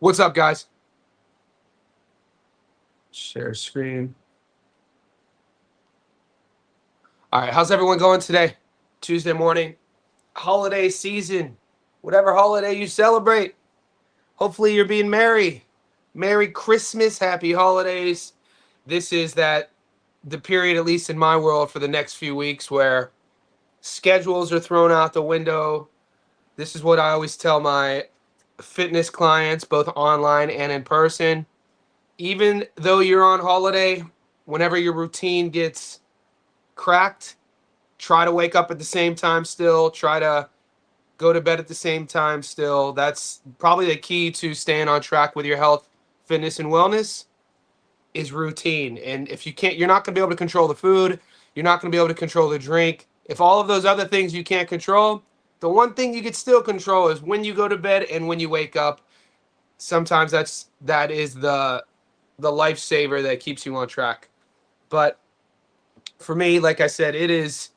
What's up, guys? Share screen. All right, how's everyone going today? Tuesday morning, holiday season, whatever holiday you celebrate. Hopefully, you're being merry. Merry Christmas, happy holidays. This is the period, at least in my world, for the next few weeks where schedules are thrown out the window. This is what I always tell my fitness clients, both online and in person. Even though you're on holiday, whenever your routine gets cracked, try to wake up at the same time still. Try to go to bed at the same time still. That's probably the key to staying on track with your health, fitness, and wellness is routine. And if you can't, you're not going to be able to control the food. You're not going to be able to control the drink. If all of those other things you can't control, the one thing you can still control is when you go to bed and when you wake up. Sometimes that is the lifesaver that keeps you on track. But for me, like I said, it is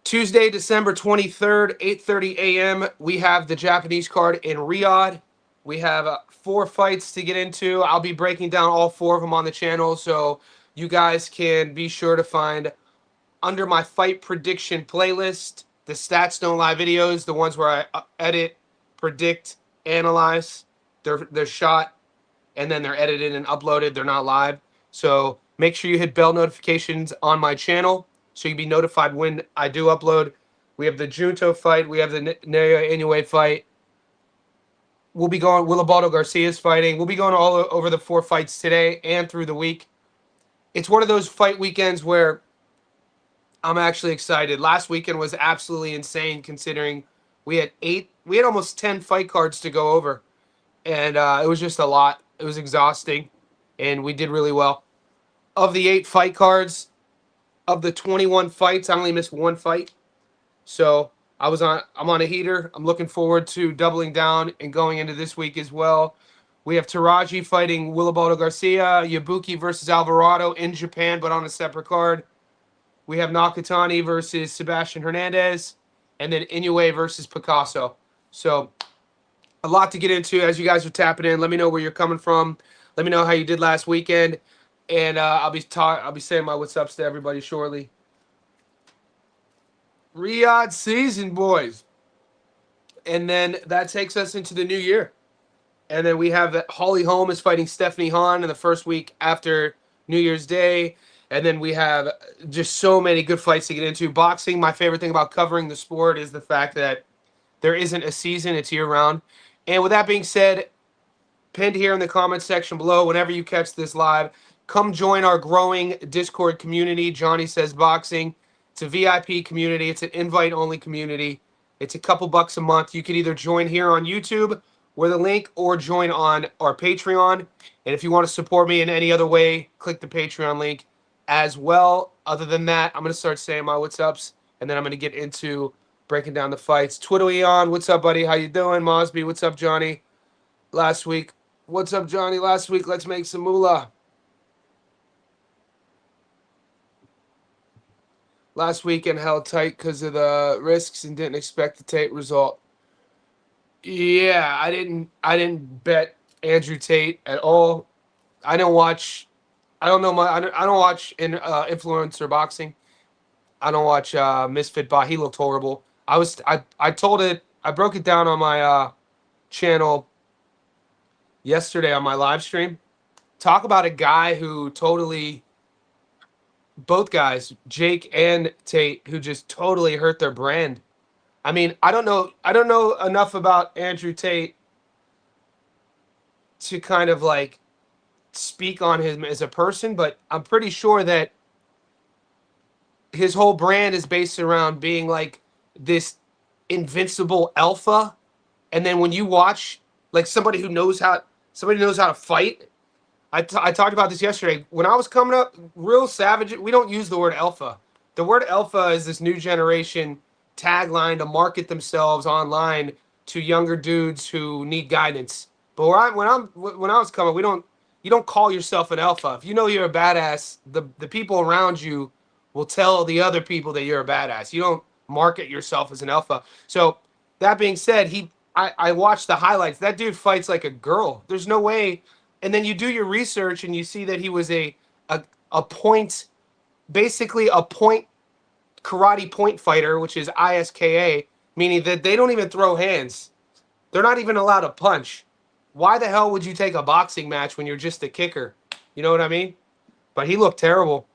Tuesday, December 23rd, 8:30 a.m. We have the Japanese card in Riyadh. We have 4 fights to get into. I'll be breaking down all 4 of them on the channel, so you guys can be sure to find under my fight prediction playlist the Stats Don't Lie videos, the ones where I edit, predict, analyze. They're shot and then they're edited and uploaded. They're not live. So make sure you hit bell notifications on my channel so you'll be notified when I do upload. We have the Junto fight. We have the Naoya Inoue fight. We'll be going, Willibaldo Garcia's fighting. We'll be going all over the 4 fights today and through the week. It's one of those fight weekends where I'm actually excited. Last weekend was absolutely insane considering we had almost 10 fight cards to go over. And it was just a lot. It was exhausting, and we did really well. Of the 8 fight cards, of the 21 fights, I only missed 1 fight. So I'm on a heater. I'm looking forward to doubling down and going into this week as well. We have Taraji fighting Willibaldo Garcia, Yabuki versus Alvarado in Japan, but on a separate card. We have Nakatani versus Sebastian Hernandez, and then Inoue versus Picasso. So a lot to get into as you guys are tapping in. Let me know where you're coming from. Let me know how you did last weekend, and I'll be saying my what's ups to everybody shortly. Riyadh season, boys, and then that takes us into the new year. And then we have that Holly Holm is fighting Stephanie Hahn in the first week after New Year's Day. And then we have just so many good fights to get into. Boxing, my favorite thing about covering the sport is the fact that there isn't a season, it's year round. And with that being said, pinned here in the comments section below, whenever you catch this live, come join our growing Discord community, Johnny Says Boxing. It's a VIP community. It's an invite-only community. It's a couple bucks a month. You can either join here on YouTube with a link or join on our Patreon. And if you want to support me in any other way, click the Patreon link as well. Other than that, I'm going to start saying my what's ups, and then I'm going to get into breaking down the fights. Twitter Eon, what's up, buddy? How you doing? Mosby, what's up, Johnny? Last week. What's up, Johnny? Last week, let's make some moolah. Last weekend held tight because of the risks and didn't expect the Tate result. Yeah, I didn't bet Andrew Tate at all. I don't watch. I don't know my. I don't watch influencer boxing. I don't watch Misfit Bot. He looked horrible. I told it. I broke it down on my channel yesterday on my live stream. Talk about a guy who totally. Both guys, Jake and Tate, who just totally hurt their brand. I mean, I don't know enough about Andrew Tate to kind of like speak on him as a person, but I'm pretty sure that his whole brand is based around being like this invincible alpha. And then when you watch like somebody knows how to fight. I talked about this yesterday. When I was coming up, real savage, we don't use the word alpha. The word alpha is this new generation tagline to market themselves online to younger dudes who need guidance. But when I was coming, you don't call yourself an alpha. If you know you're a badass, the people around you will tell the other people that you're a badass. You don't market yourself as an alpha. So that being said, I watched the highlights. That dude fights like a girl. There's no way. And then you do your research and you see that he was a point, basically a point karate point fighter, which is ISKA, meaning that they don't even throw hands. They're not even allowed to punch. Why the hell would you take a boxing match when you're just a kicker? You know what I mean? But he looked terrible.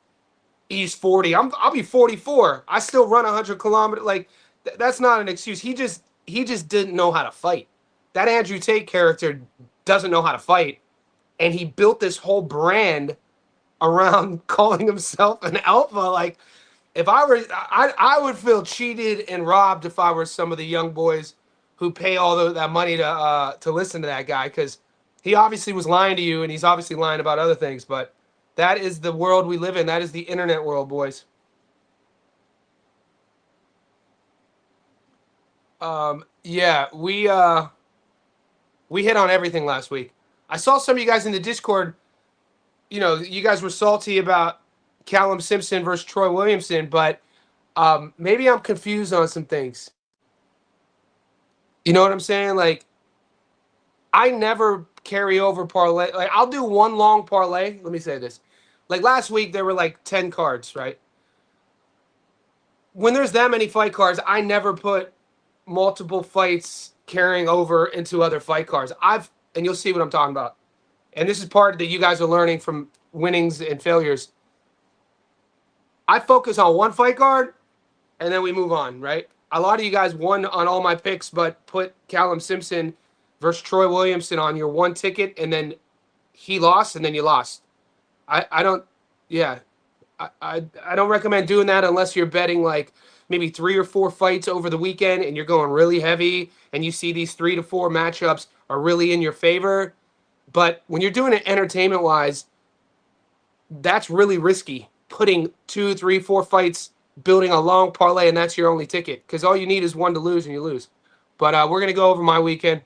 He's 40. I'll be 44. I still run 100 kilometers. Like that's not an excuse. He just didn't know how to fight. That Andrew Tate character doesn't know how to fight, and he built this whole brand around calling himself an alpha. Like if I were, I would feel cheated and robbed if I were some of the young boys who pay all that money to listen to that guy, because he obviously was lying to you, and he's obviously lying about other things. But that is the world we live in. That is the internet world, boys. Yeah, we hit on everything last week. I saw some of you guys in the Discord. You know, you guys were salty about Callum Simpson versus Troy Williamson, but maybe I'm confused on some things. You know what I'm saying? Like, I never carry over parlay. Like, I'll do one long parlay. Let me say this. Like last week, there were like 10 cards, right? When there's that many fight cards, I never put multiple fights carrying over into other fight cards. And you'll see what I'm talking about. And this is part that you guys are learning from winnings and failures. I focus on one fight card, and then we move on, right? A lot of you guys won on all my picks, but put Callum Simpson versus Troy Williamson on your one ticket, and then he lost, and then you lost. I don't, yeah, I don't recommend doing that unless you're betting like maybe 3 or 4 fights over the weekend, and you're going really heavy, and you see these 3 to 4 matchups are really in your favor. But when you're doing it entertainment wise, that's really risky. Putting 2, 3, 4 fights, building a long parlay, and that's your only ticket, because all you need is one to lose, and you lose. But we're gonna go over my weekend.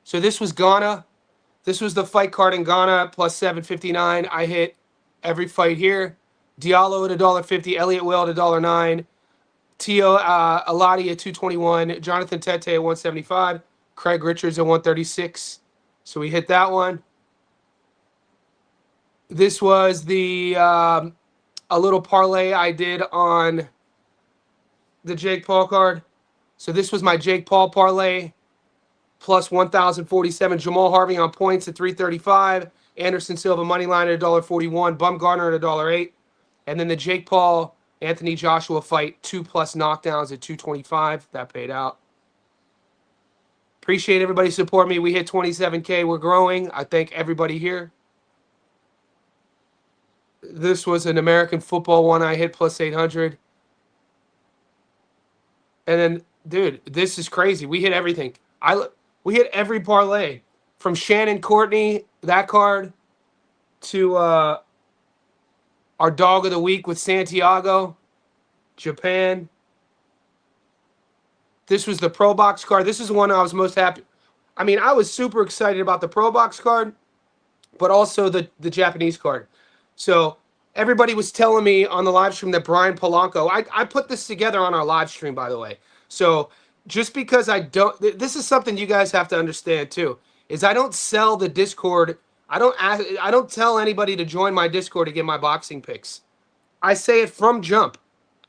So this was Ghana. This was the fight card in Ghana plus 759. I hit every fight here. Diallo at $1.50, Elliott Will at $1.09, Tio Aladi at 221, Jonathan Tete at 175, Craig Richards at 136. So we hit that one. This was the a little parlay I did on the Jake Paul card. So this was my Jake Paul parlay plus 1,047. Jamal Harvey on points at 335. Anderson Silva money line at $1.41. Bumgarner at $1.08. And then the Jake Paul Anthony Joshua fight 2+ knockdowns at 225. That paid out. Appreciate everybody support me. We hit 27K. We're growing. I thank everybody here. This was an American football one I hit plus 800. And then, dude, this is crazy. We hit everything. We hit every parlay from Shannon Courtney, that card, to our dog of the week with Santiago, Japan. This was the Pro Box card. This is the one I was most happy. I mean, I was super excited about the Pro Box card, but also the Japanese card. So everybody was telling me on the live stream that Brian Polanco, I put this together on our live stream, by the way. So just because I don't, this is something you guys have to understand too, is I don't sell the Discord. I don't tell anybody to join my Discord to get my boxing picks. I say it from jump.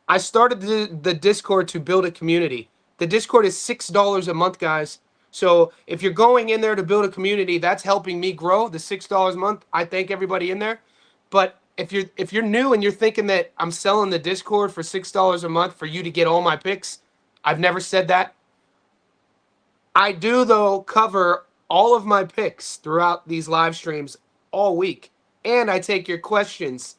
I started the Discord to build a community. The Discord is $6 a month, guys. So if you're going in there to build a community, that's helping me grow. The $6 a month, I thank everybody in there. But if you're new and you're thinking that I'm selling the Discord for $6 a month for you to get all my picks, I've never said that. I do, though, cover all of my picks throughout these live streams all week. And I take your questions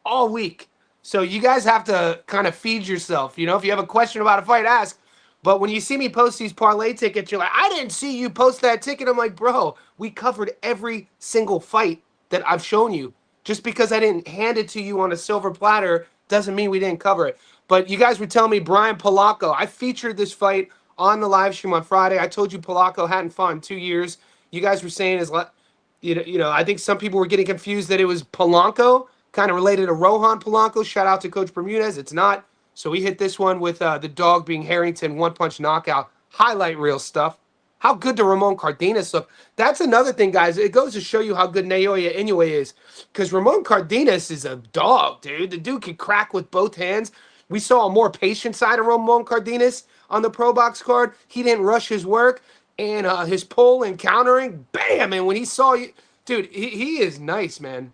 all week. So you guys have to kind of feed yourself. You know, if you have a question about a fight, ask. But when you see me post these parlay tickets, you're like, I didn't see you post that ticket. I'm like, bro, we covered every single fight that I've shown you. Just because I didn't hand it to you on a silver platter doesn't mean we didn't cover it. But you guys were telling me Brian Polanco. I featured this fight on the live stream on Friday. I told you Polanco hadn't fought in 2 years. You guys were saying, I think some people were getting confused that it was Polanco. kind of related to Rohan Polanco. Shout out to Coach Bermudez. It's not. So we hit this one with the dog being Harrington, one-punch knockout. Highlight reel stuff. How good do Ramon Cardenas look? That's another thing, guys. It goes to show you how good Naoya Inoue is. Because Ramon Cardenas is a dog, dude. The dude can crack with both hands. We saw a more patient side of Ramon Cardenas on the Pro Box card. He didn't rush his work. And his pull and countering, bam! And when he saw you, dude, he is nice, man.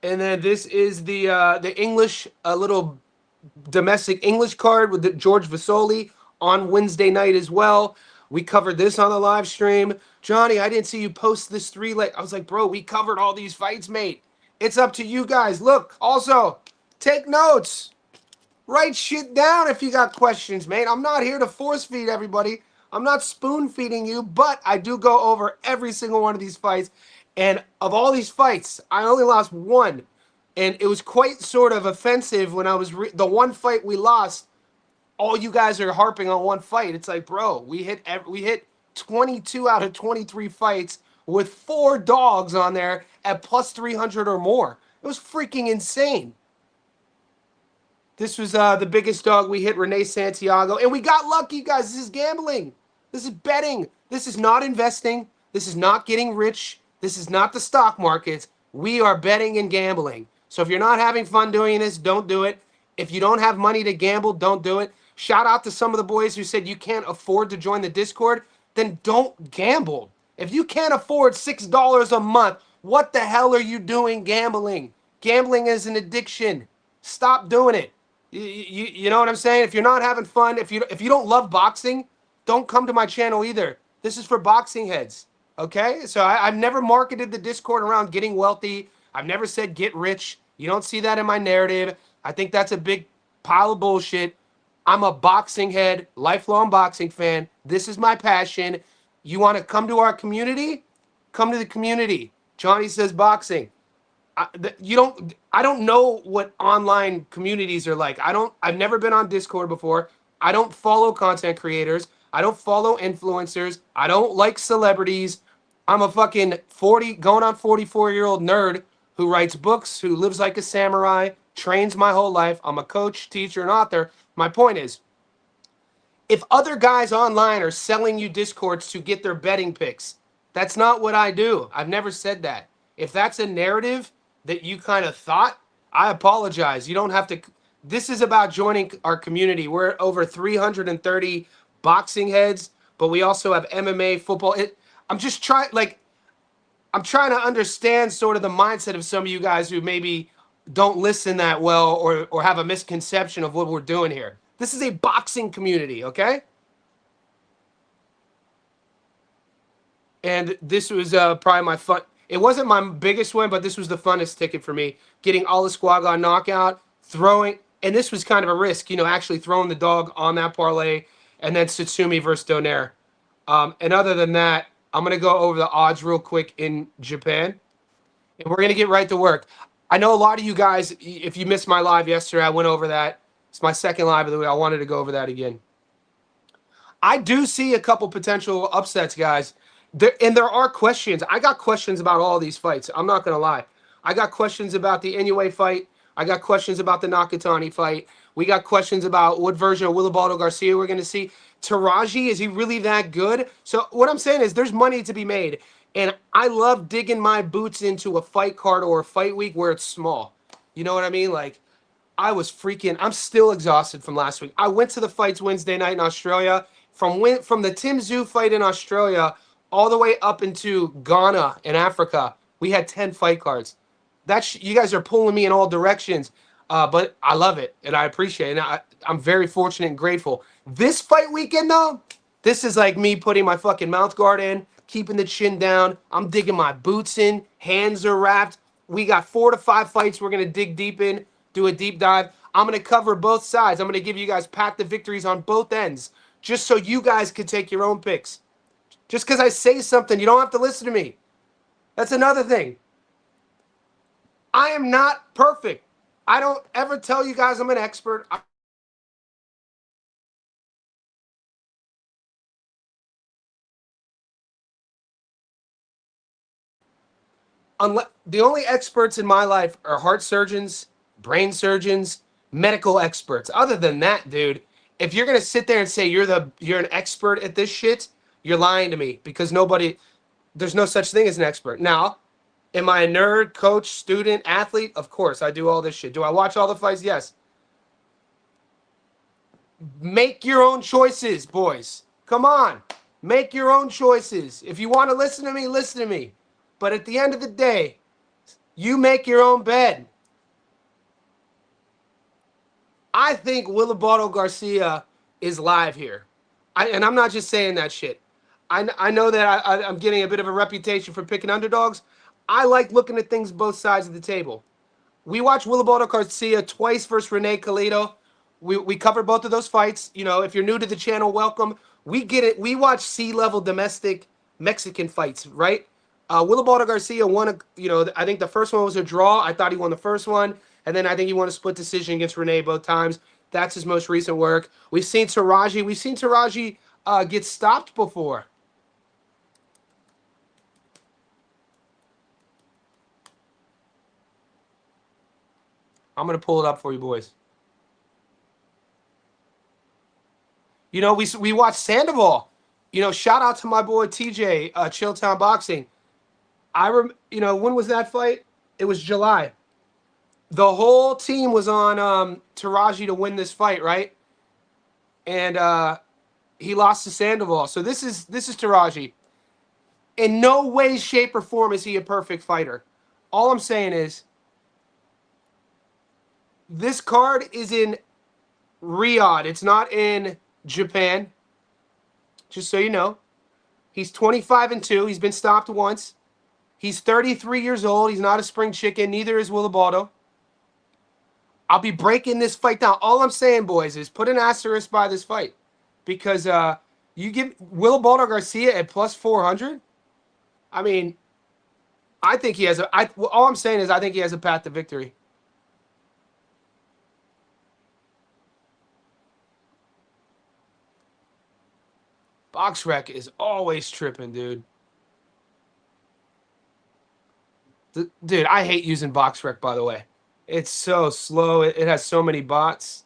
And then this is the English, a little domestic English card with the George Vasoli on Wednesday night as well. We covered this on the live stream. Johnny, I didn't see you post this three leg. I was like, bro, we covered all these fights, mate. It's up to you guys. Look, also, take notes. Write shit down if you got questions, mate. I'm not here to force feed everybody. I'm not spoon feeding you, but I do go over every single one of these fights. And of all these fights, I only lost one. And it was quite sort of offensive when I was the one fight we lost. All you guys are harping on one fight. It's like, bro, we hit 22 out of 23 fights with 4 dogs on there at plus 300 or more. It was freaking insane. This was the biggest dog we hit, Renee Santiago. And we got lucky, guys. This is gambling. This is betting. This is not investing. This is not getting rich. This is not the stock markets. We are betting and gambling. So if you're not having fun doing this, don't do it. If you don't have money to gamble, don't do it. Shout out to some of the boys who said you can't afford to join the Discord. Then don't gamble. If you can't afford $6 a month, what the hell are you doing gambling? Gambling is an addiction. Stop doing it. You know what I'm saying? If you're not having fun, if you don't love boxing, don't come to my channel either. This is for boxing heads. Okay? So I've never marketed the Discord around getting wealthy. I've never said get rich. You don't see that in my narrative. I think that's a big pile of bullshit. I'm a boxing head, lifelong boxing fan. This is my passion. You want to come to our community? Come to the community. Johnny says boxing. I don't know what online communities are like. I've never been on Discord before. I don't follow content creators. I don't follow influencers. I don't like celebrities. I'm a fucking 40 going on 44-year-old nerd who writes books, who lives like a samurai, trains my whole life. I'm a coach, teacher, and author. My point is, if other guys online are selling you Discords to get their betting picks, that's not what I do. I've never said that. If that's a narrative that you kind of thought, I apologize. You don't have to. This is about joining our community. We're over 330 boxing heads, but we also have MMA, football. I'm just trying, like, I'm trying to understand sort of the mindset of some of you guys who maybe don't listen that well or have a misconception of what we're doing here. This is a boxing community, okay? And this was probably my fun. It wasn't my biggest win, but this was the funnest ticket for me. Getting Alasquaga knockout, throwing, and this was kind of a risk, you know, actually throwing the dog on that parlay, and then Satsumi versus Donaire. And other than that, I'm going to go over the odds real quick in Japan, and we're going to get right to work. I know a lot of you guys, if you missed my live yesterday, I went over that. It's my second live of the week. I wanted to go over that again. I do see a couple potential upsets, guys. There are questions. I got questions about all these fights. I'm not going to lie. I got questions about the Inoue fight. I got questions about the Nakatani fight. We got questions about what version of Wilibaldo Garcia we're going to see. Taraji, is he really that good? So what I'm saying is there's money to be made. And I love digging my boots into a fight card or a fight week where it's small. You know what I mean? Like, I'm still exhausted from last week. I went to the fights Wednesday night in Australia. From the Tim Tszyu fight in Australia all the way up into Ghana in Africa, we had 10 fight cards. You guys are pulling me in all directions, but I love it and I appreciate it. And I'm very fortunate and grateful. This fight weekend, though, this is like me putting my fucking mouth guard in, keeping the chin down. I'm digging my boots in. Hands are wrapped. We got 4 to 5 fights we're going to dig deep in, do a deep dive. I'm going to cover both sides. I'm going to give you guys path to victories on both ends, just so you guys can take your own picks. Just because I say something, you don't have to listen to me. That's another thing. I am not perfect. I don't ever tell you guys I'm an expert. The only experts in my life are heart surgeons, brain surgeons, medical experts. Other than that, dude, if you're gonna sit there and say you're an expert at this shit, you're lying to me because there's no such thing as an expert. Now, am I a nerd, coach, student, athlete? Of course, I do all this shit. Do I watch all the fights? Yes. Make your own choices, boys. Come on. Make your own choices. If you want to listen to me, listen to me. But at the end of the day, you make your own bed. I think Wilibardo Garcia is live here. And I'm not just saying that shit. I know that I'm getting a bit of a reputation for picking underdogs. I like looking at things both sides of the table. We watched Wilibardo Garcia twice versus Rene Calito. We covered both of those fights. You know, if you're new to the channel, welcome. We get it. We watch C-level domestic Mexican fights, right? Wilibardo Garcia won, I think the first one was a draw. I thought he won the first one. And then I think he won a split decision against Rene both times. That's his most recent work. We've seen Taraji get stopped before. I'm going to pull it up for you boys. You know, we watched Sandoval. You know, shout out to my boy TJ, Chilltown Boxing. When was that fight? It was July. The whole team was on Taraji to win this fight, right? And he lost to Sandoval. So this is Taraji. In no way, shape, or form is he a perfect fighter. All I'm saying is this card is in Riyadh. It's not in Japan. Just so you know. He's 25-2. He's been stopped once. He's 33 years old. He's not a spring chicken. Neither is Wilibardo. I'll be breaking this fight down. All I'm saying, boys, is put an asterisk by this fight. Because you give Wilibardo Garcia at plus 400. I mean, I think he has all I'm saying is I think he has a path to victory. BoxRec is always tripping, dude. Dude, I hate using BoxRec, by the way. It's so slow. It has so many bots.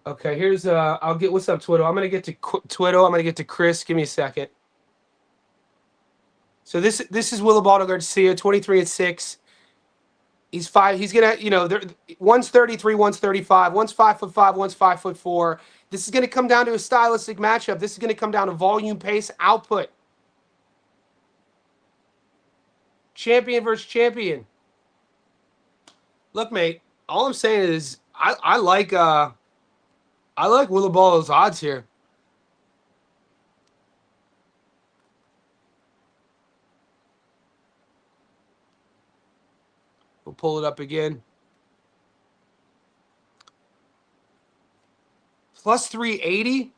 Okay, here's I'll get what's up, Twitter. I'm gonna get to Twitter. I'm gonna get to Chris. Give me a second. So this is Wilibardo Garcia, 23-6. He's gonna, one's 33, one's 35, one's 5'5", one's 5'4". This is gonna come down to a stylistic matchup. This is gonna come down to volume, pace, output. Champion versus champion. Look, mate. All I'm saying is I like Wilibardo's odds here. We'll pull it up again. Plus 380.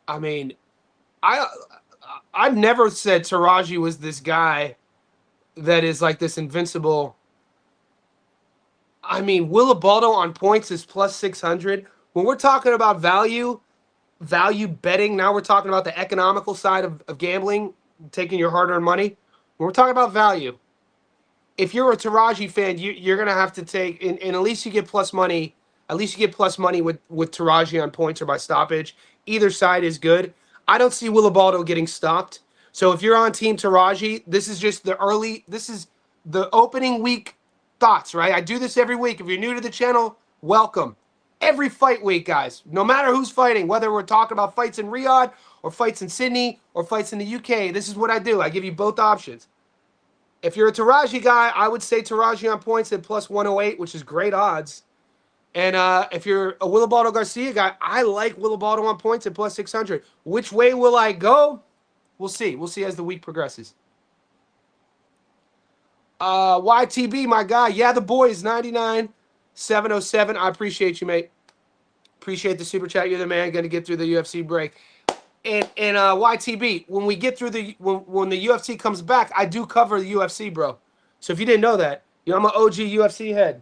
I mean, I've never said Taraji was this guy that is like this invincible. I mean, Wilibardo on points is plus 600. When we're talking about value betting, now we're talking about the economical side of gambling, taking your hard-earned money. When we're talking about value, if you're a Taraji fan, you're gonna have to take, and at least you get plus money. At least you get plus money with Taraji on points or by stoppage. Either side is good. I don't see Wilibardo getting stopped. So if you're on Team Taraji, this is the opening week thoughts, right? I do this every week. If you're new to the channel, welcome. Every fight week, guys. No matter who's fighting, whether we're talking about fights in Riyadh or fights in Sydney or fights in the UK, this is what I do. I give you both options. If you're a Taraji guy, I would say Taraji on points at plus 108, which is great odds. And if you're a Wilibardo Garcia guy, I like Wilibardo on points at plus 600. Which way will I go? We'll see. We'll see as the week progresses. YTB, my guy. Yeah, the boy is 99-707. I appreciate you, mate. Appreciate the super chat. You're the man. Going to get through the UFC break. And YTB, when we get through when the UFC comes back, I do cover the UFC, bro. So if you didn't know that, I'm an OG UFC head.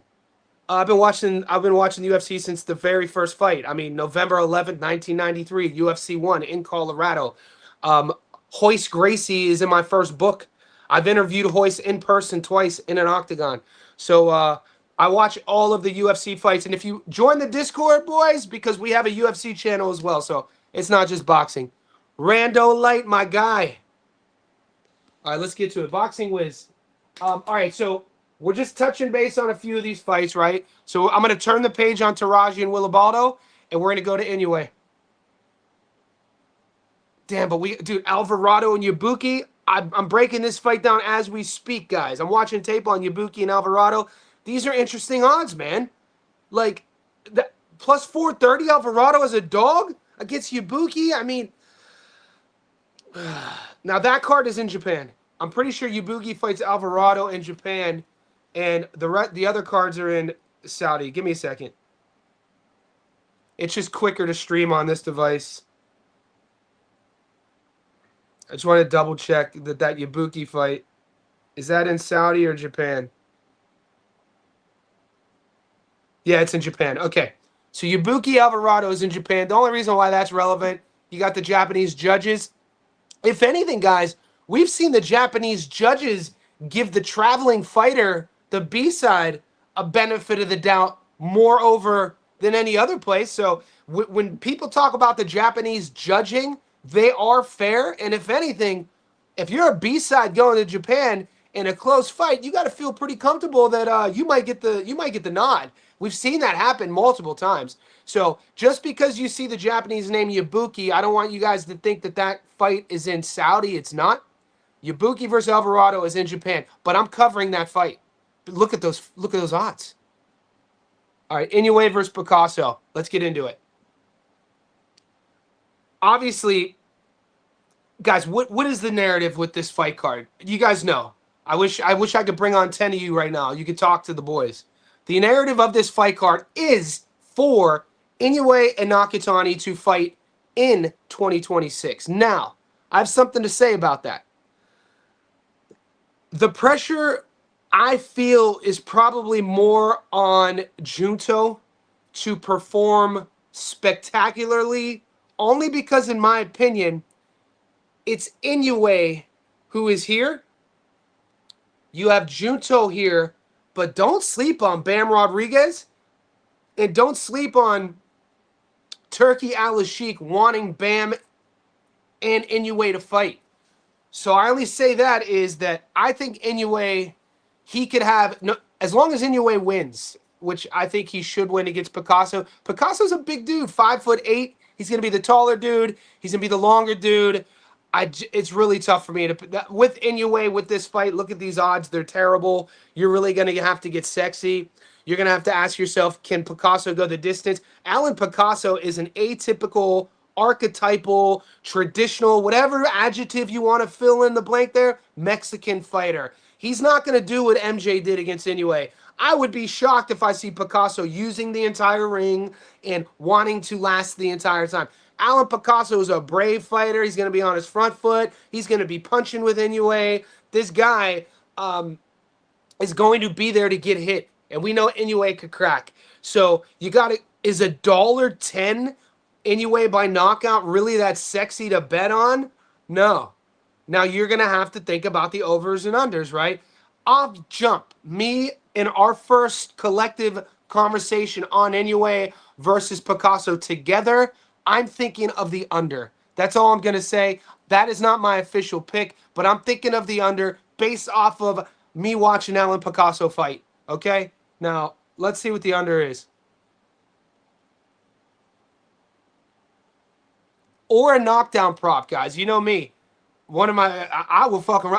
I've been watching the UFC since the very first fight. I mean, November 11th, 1993, UFC 1 in Colorado. Um, Hoist Gracie is in my first book. I've interviewed Hoist in person twice in an octagon. So I watch all of the UFC fights. And if you join the Discord, boys, because we have a UFC channel as well, so it's not just boxing. Rando Light, my guy. All right, let's get to it. Boxing Wiz. All right, so we're just touching base on a few of these fights, right? So I'm going to turn the page on Taraji and Willibaldo, and we're going to go to Inoue. Damn, but dude, Alvarado and Ibuki, I'm breaking this fight down as we speak, guys. I'm watching tape on Ibuki and Alvarado. These are interesting odds, man. Like, plus 430 Alvarado as a dog against Ibuki. I mean, now that card is in Japan. I'm pretty sure Ibuki fights Alvarado in Japan, and the other cards are in Saudi. Give me a second. It's just quicker to stream on this device. I just want to double check that Ibuki fight, is that in Saudi or Japan? Yeah, it's in Japan. Okay. So Ibuki Alvarado is in Japan. The only reason why that's relevant, you got the Japanese judges. If anything, guys, we've seen the Japanese judges give the traveling fighter, the B-side, a benefit of the doubt more over than any other place. So when people talk about the Japanese judging, they are fair. And if anything, if you're a B-side going to Japan in a close fight, you got to feel pretty comfortable that you might get the nod. We've seen that happen multiple times. So just because you see the Japanese name Ibuki, I don't want you guys to think that fight is in Saudi. It's not. Ibuki versus Alvarado is in Japan, but I'm covering that fight. Look at those odds. All right, Inoue versus Picasso. Let's get into it. Obviously, guys, what is the narrative with this fight card? You guys know. I wish I could bring on 10 of you right now. You could talk to the boys. The narrative of this fight card is for Inoue and Nakatani to fight in 2026. Now, I have something to say about that. The pressure, I feel, is probably more on Junto to perform spectacularly, only because, in my opinion, it's Inoue who is here. You have Junto here, but don't sleep on Bam Rodriguez, and don't sleep on Turki Al-Sheikh wanting Bam and Inoue to fight. So I only say that is that I think Inoue, he could have, no, as long as Inoue wins, which I think he should win against Picasso. Picasso's a big dude, 5'8". He's going to be the taller dude. He's going to be the longer dude. It's really tough for me to, with Inoue, with this fight, look at these odds. They're terrible. You're really going to have to get sexy. You're going to have to ask yourself, can Picasso go the distance? Alan Picasso is an atypical, archetypal, traditional, whatever adjective you want to fill in the blank there, Mexican fighter. He's not going to do what MJ did against Inoue. I would be shocked if I see Picasso using the entire ring and wanting to last the entire time. Alan Picasso is a brave fighter. He's going to be on his front foot. He's going to be punching with Inoue. This guy is going to be there to get hit. And we know Inoue could crack. So you got to, is $1.10 Inoue by knockout really that sexy to bet on? No. Now you're going to have to think about the overs and unders, right? Off jump, me in our first collective conversation on Inoue versus Picasso together, I'm thinking of the under. That's all I'm going to say. That is not my official pick, but I'm thinking of the under based off of me watching Alan Picasso fight. Okay? Now, let's see what the under is. Or a knockdown prop, guys. You know me. One of my, I will fucking,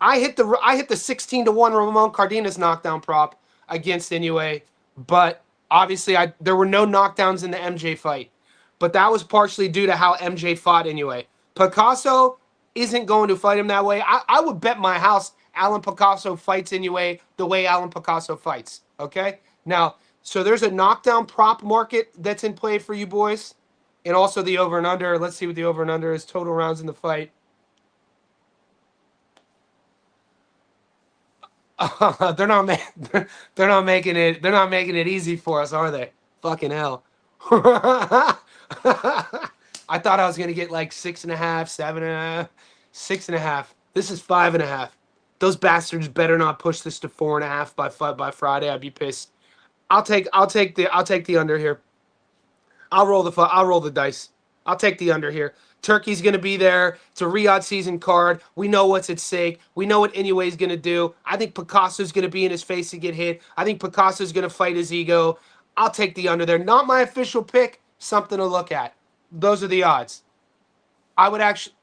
I hit the 16-1 Ramon Cardenas knockdown prop against Inoue, but obviously there were no knockdowns in the MJ fight. But that was partially due to how MJ fought Inoue. Picasso isn't going to fight him that way. I would bet my house Alan Picasso fights Inoue the way Alan Picasso fights. Okay? Now, so there's a knockdown prop market that's in play for you boys. And also the over and under. Let's see what the over and under is. Total rounds in the fight. They're not they're not making it. They're not making it easy for us, are they? Fucking hell. I thought I was gonna get like 6.5, 7.5, 6.5. This is 5.5. Those bastards better not push this to 4.5 by Friday. I'd be pissed. I'll take the under here. I'll roll the dice. I'll take the under here. Turkey's going to be there. It's a Riyadh season card. We know what's at stake. We know what Inoue's going to do. I think Picasso's going to be in his face to get hit. I think Picasso's going to fight his ego. I'll take the under there. Not my official pick. Something to look at. Those are the odds. I would actually...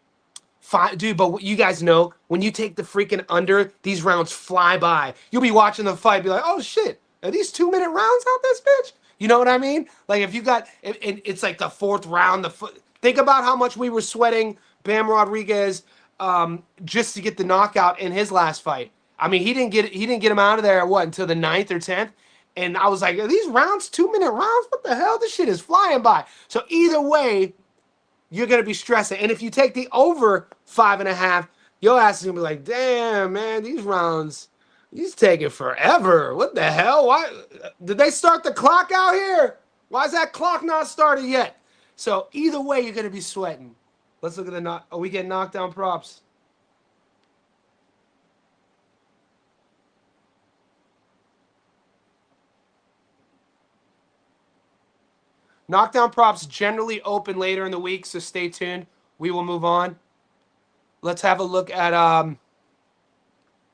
Fine, dude, but you guys know, when you take the freaking under, these rounds fly by. You'll be watching the fight, be like, oh shit, are these 2-minute rounds out this bitch? You know what I mean? Like if you got, it's like the fourth round. Think about how much we were sweating Bam Rodriguez just to get the knockout in his last fight. I mean, he didn't get him out of there until the 9th or 10th. And I was like, are these rounds 2-minute rounds? What the hell? This shit is flying by. So either way, you're going to be stressing. And if you take the over 5.5, your ass is going to be like, damn, man, these rounds, these taking forever. What the hell? Why did they start the clock out here? Why is that clock not started yet? So either way, you're going to be sweating. Let's look at the are we getting knockdown props? Knockdown props generally open later in the week, so stay tuned. We will move on. Let's have a look at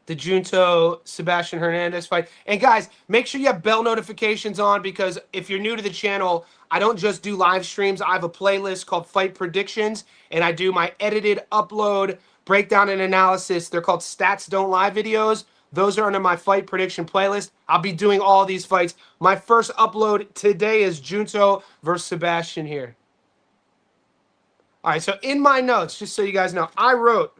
the Junto Sebastian Hernandez fight. And guys, make sure you have bell notifications on, because if you're new to the channel, I don't just do live streams. I have a playlist called Fight Predictions, and I do my edited upload, breakdown, and analysis. They're called Stats Don't Lie videos. Those are under my fight prediction playlist. I'll be doing all these fights. My first upload today is Junto versus Sebastian here. All right, so in my notes, just so you guys know, I wrote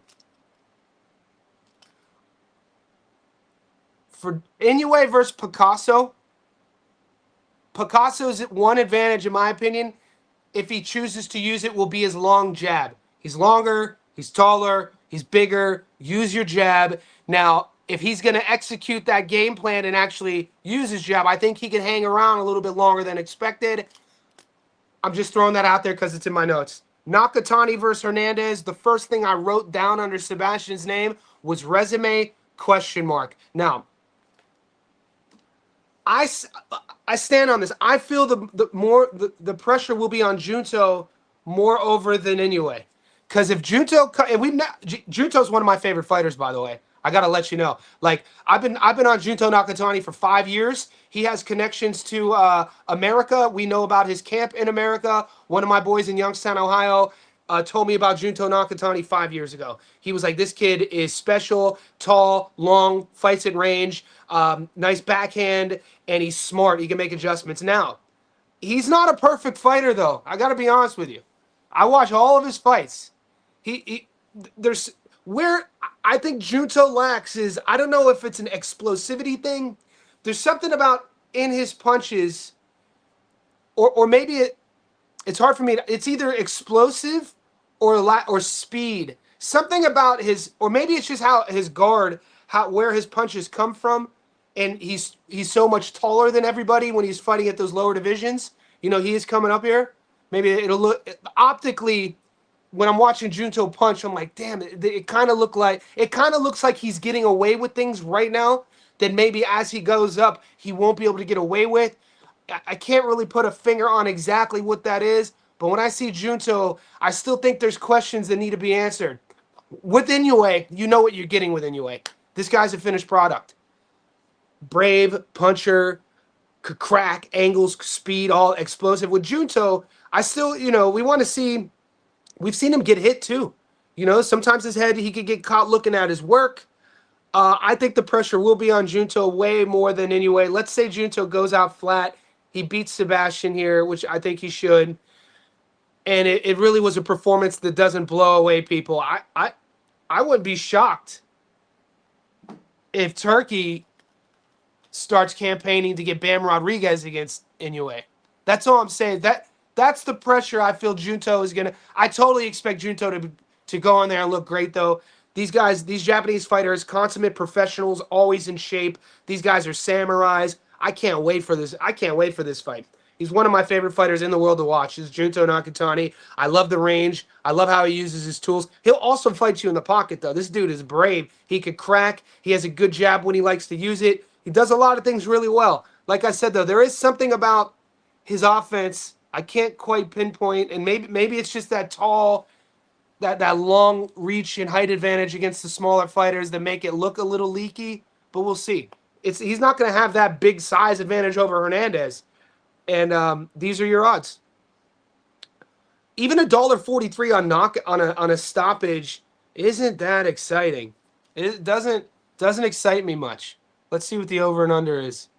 for Inoue versus Picasso. Picasso's one advantage, in my opinion, if he chooses to use it, will be his long jab. He's longer, he's taller, he's bigger. Use your jab. Now, if he's going to execute that game plan and actually use his jab, I think he can hang around a little bit longer than expected. I'm just throwing that out there because it's in my notes. Nakatani versus Hernandez. The first thing I wrote down under Sebastian's name was resume ? Now, I stand on this. I feel the pressure will be on Junto more over than Inoue. Because if Junto, and Junto's one of my favorite fighters, by the way. I gotta let you know. Like I've been on Junto Nakatani for 5 years. He has connections to America. We know about his camp in America. One of my boys in Youngstown, Ohio, told me about Junto Nakatani 5 years ago. He was like, this kid is special, tall, long, fights at range, nice backhand, and he's smart. He can make adjustments. Now, he's not a perfect fighter, though. I gotta be honest with you. I watch all of his fights. There's where I think Junto lacks is, I don't know if it's an explosivity thing. There's something about in his punches, or maybe it's hard for me. It's either explosive or speed. Something about his, or maybe it's just how his guard, where his punches come from, and he's so much taller than everybody when he's fighting at those lower divisions. You know, he is coming up here. Maybe it'll look optically. When I'm watching Junto punch, I'm like, damn, it kind of looks like he's getting away with things right now that maybe as he goes up, he won't be able to get away with. I can't really put a finger on exactly what that is, but when I see Junto, I still think there's questions that need to be answered. With Inoue, you know what you're getting with Inoue. This guy's a finished product. Brave, puncher, could crack, angles, speed, all explosive. With Junto, I still, we want to see... We've seen him get hit too. Sometimes his head, he could get caught looking at his work. I think the pressure will be on Junto way more than Inoue. Let's say Junto goes out flat. He beats Sebastian here, which I think he should. And it really was a performance that doesn't blow away people. I wouldn't be shocked if Turkey starts campaigning to get Bam Rodriguez against Inoue. That's all I'm saying. That's the pressure I feel Junto is going to... I totally expect Junto to go in there and look great, though. These guys, these Japanese fighters, consummate professionals, always in shape. These guys are samurais. I can't wait for this. I can't wait for this fight. He's one of my favorite fighters in the world to watch. Is Junto Nakatani. I love the range. I love how he uses his tools. He'll also fight you in the pocket, though. This dude is brave. He could crack. He has a good jab when he likes to use it. He does a lot of things really well. Like I said, though, there is something about his offense I can't quite pinpoint, and maybe it's just that tall, that long reach and height advantage against the smaller fighters that make it look a little leaky. But we'll see. He's not going to have that big size advantage over Hernandez. And these are your odds. Even $1.43 on a stoppage isn't that exciting. It doesn't excite me much. Let's see what the over and under is.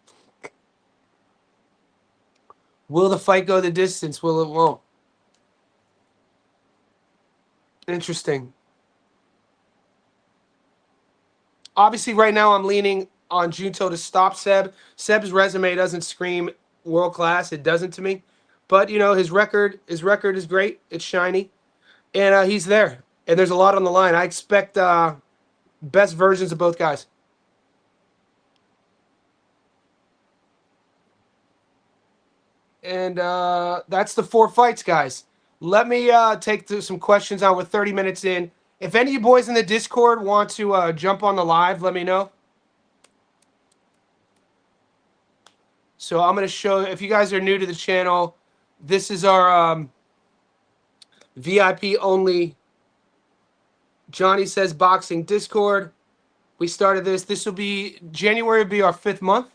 Will the fight go the distance? Will it won't? Interesting. Obviously, right now I'm leaning on Junto to stop Seb. Seb's resume doesn't scream world class. It doesn't to me. But, you know, his record is great. It's shiny. And he's there. And there's a lot on the line. I expect best versions of both guys. And that's the 4 fights, guys. Let me take some questions on. We're 30 minutes in. If any of you boys in the Discord want to jump on the live, let me know. So I'm going to show, if you guys are new to the channel, this is our VIP only Johnny Says Boxing Discord. We started this. This will be, January will be our 5th month.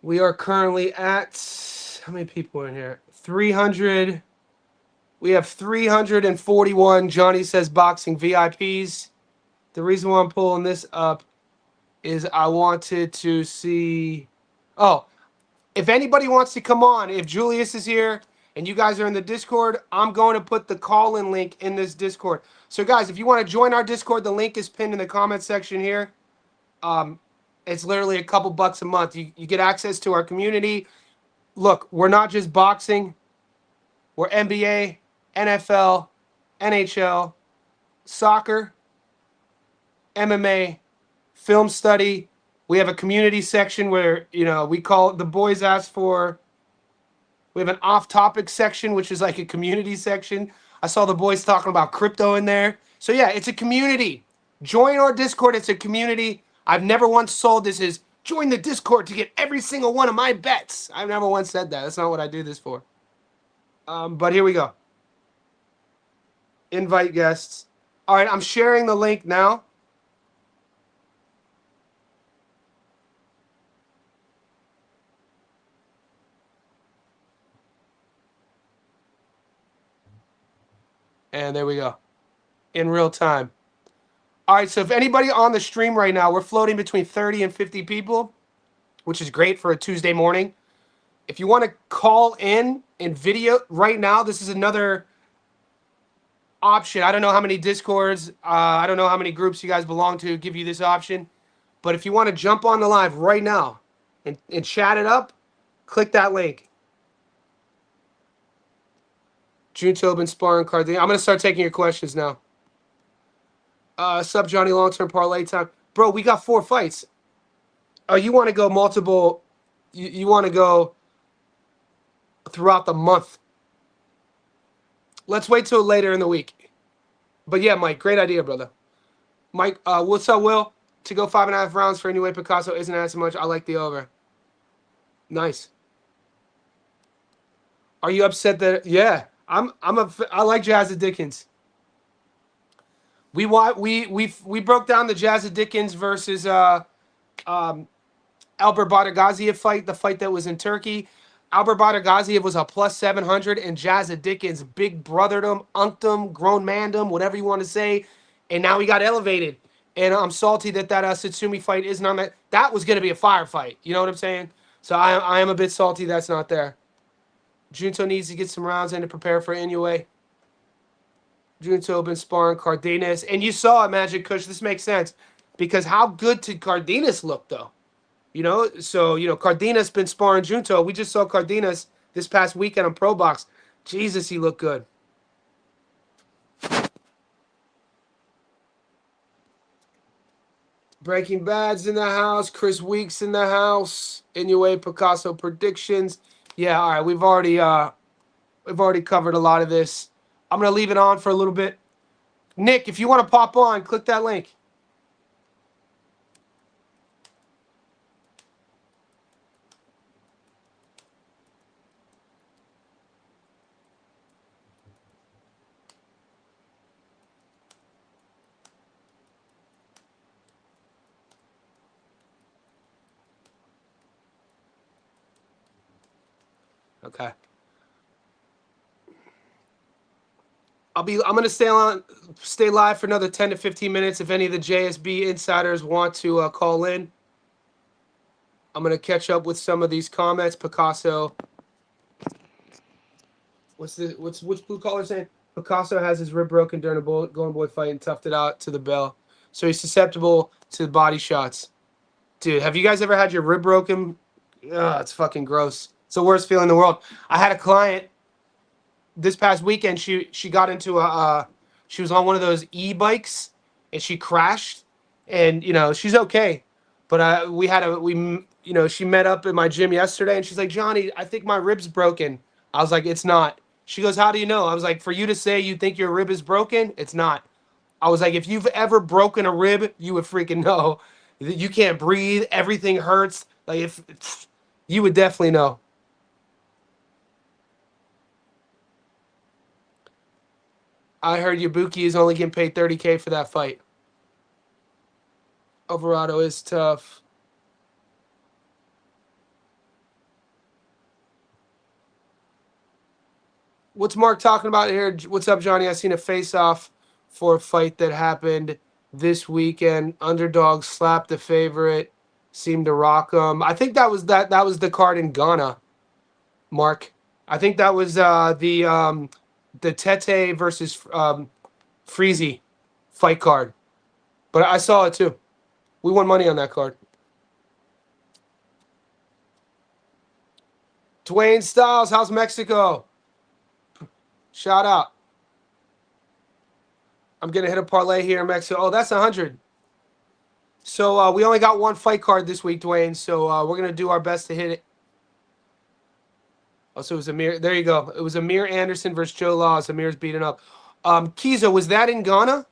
We are currently at, how many people are in here? 300. We have 341 Johnny Says Boxing VIPs. The reason why I'm pulling this up is I wanted to see, oh, if anybody wants to come on, if Julius is here and you guys are in the Discord, I'm going to put the call-in link in this Discord. So guys, if you want to join our Discord, the link is pinned in the comment section here. It's literally a couple bucks a month. You get access to our community. Look, we're not just boxing. We're NBA, NFL, NHL, soccer, MMA, film study. We have a community section where, you know, we call it, the boys ask for, we have an off-topic section, which is like a community section. I saw the boys talking about crypto in there. So yeah, it's a community. Join our Discord. It's a community. I've never once sold this as join the Discord to get every single one of my bets. I've never once said that. That's not what I do this for. But here we go. Invite guests. All right, I'm sharing the link now. And there we go. In real time. All right, so if anybody on the stream right now, we're floating between 30 and 50 people, which is great for a Tuesday morning. If you want to call in video right now, this is another option. I don't know how many Discords, I don't know how many groups you guys belong to give you this option. But if you want to jump on the live right now and chat it up, click that link. June Tobin, sparring card. I'm going to start taking your questions now. Sub Johnny, long-term parlay time. Bro, we got 4 fights. Oh, you want to go multiple, you want to go throughout the month. Let's wait till later in the week. But yeah, Mike, great idea, brother. Mike, what's up, Will? To go 5.5 rounds for Inoue Picasso isn't as much. I like the over. Nice. Are you upset that? Yeah, I like Jazza Dickens. We broke down the Jazza Dickens versus Albert Bardagaziev fight, the fight that was in Turkey. Albert Bardagaziev was a plus 700, and Jazza Dickens big brothered him, unked him, grown manned him, whatever you want to say, and now he got elevated. And I'm salty that Satsumi fight isn't on that. That was going to be a firefight. You know what I'm saying? So I am a bit salty that's not there. Junto needs to get some rounds in to prepare for Inoue. Junto been sparring Cardenas. And you saw it, Magic Kush. This makes sense. Because how good did Cardenas look, though? You know, so Cardenas been sparring Junto. We just saw Cardenas this past weekend on Pro Box. Jesus, he looked good. Breaking Bad's in the house. Chris Weeks in the house. Inoue Picasso predictions. Yeah, all right. We've already covered a lot of this. I'm gonna leave it on for a little bit. Nick, if you want to pop on, click that link. Okay. I'm gonna stay live for another 10 to 15 minutes. If any of the JSB insiders want to call in, I'm gonna catch up with some of these comments. Picasso, what's blue collar saying? Picasso has his rib broken during a Golden Boy fight and toughed it out to the bell, so he's susceptible to body shots. Dude, have you guys ever had your rib broken? Ugh, it's fucking gross. It's the worst feeling in the world. I had a client this past weekend. She got into she was on one of those e-bikes and she crashed, and she's okay, but she met up at my gym yesterday and she's like, Johnny, I think my rib's broken. I was like, it's not. She goes, how do you know? I was like, for you to say you think your rib is broken, it's not. I was like, if you've ever broken a rib, you would freaking know. You can't breathe, everything hurts. Like, if you would definitely know. I heard Yabuki is only getting paid $30K for that fight. Alvarado is tough. What's Mark talking about here? What's up, Johnny? I seen a face-off for a fight that happened this weekend. Underdog slapped the favorite, seemed to rock him. I think that was the card in Ghana, Mark. I think that was the Tete versus Freezy fight card. But I saw it too. We won money on that card. Dwayne Styles, how's Mexico? Shout out. I'm going to hit a parlay here in Mexico. Oh, that's 100. So we only got one fight card this week, Dwayne. So we're going to do our best to hit it. Oh, so it was Amir. There you go. It was Amir Anderson versus Joe Laws. Amir's beaten up. Kizo, was that in Ghana?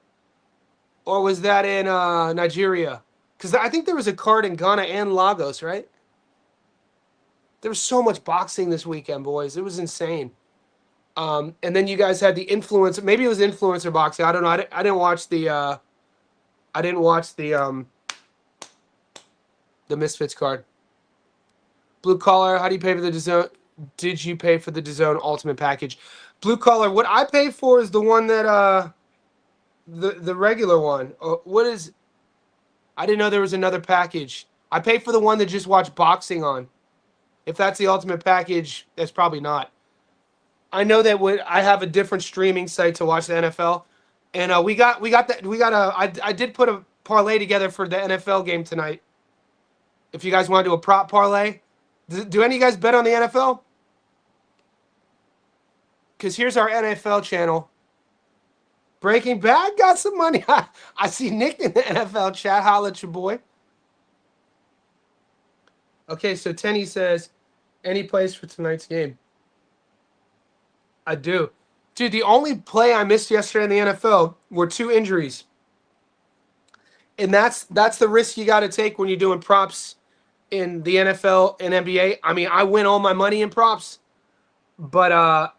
Or was that in Nigeria? Because I think there was a card in Ghana and Lagos, right? There was so much boxing this weekend, boys. It was insane. And then you guys had the influencer. Maybe it was influencer boxing. I don't know. I didn't watch the. I didn't watch the Misfits card. Blue collar. How do you pay for the DAZN? Did you pay for the DAZN Ultimate package? Blue collar. What I pay for is the one that the regular one. What is? I didn't know there was another package. I pay for the one that just watch boxing on. If that's the Ultimate package, that's probably not. I know that I have a different streaming site to watch the NFL, and I did put a parlay together for the NFL game tonight. If you guys want to do a prop parlay, do any of you guys bet on the NFL? Because here's our NFL channel. Breaking Bad got some money. I see Nick in the NFL chat. Holla at your boy. Okay, so Tenny says, any plays for tonight's game? I do. Dude, the only play I missed yesterday in the NFL were 2 injuries. And that's the risk you got to take when you're doing props in the NFL and NBA. I mean, I win all my money in props, but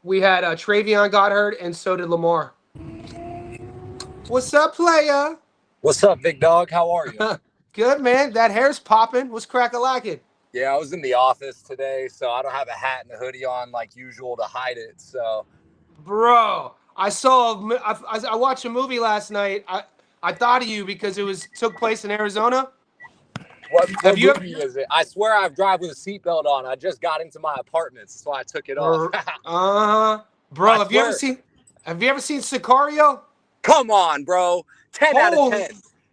we had Travion got hurt, and so did Lamar. What's up, playa? What's up, big dog? How are you? Good, man. That hair's popping. What's crack-a-lackin'? Yeah, I was in the office today, so I don't have a hat and a hoodie on like usual to hide it. So, bro, I watched a movie last night. I thought of you because it took place in Arizona. What movie is it? I swear I drive with a seatbelt on. I just got into my apartment, so I took it off. Bro, have you ever seen Sicario? Come on, bro. 10 out of 10.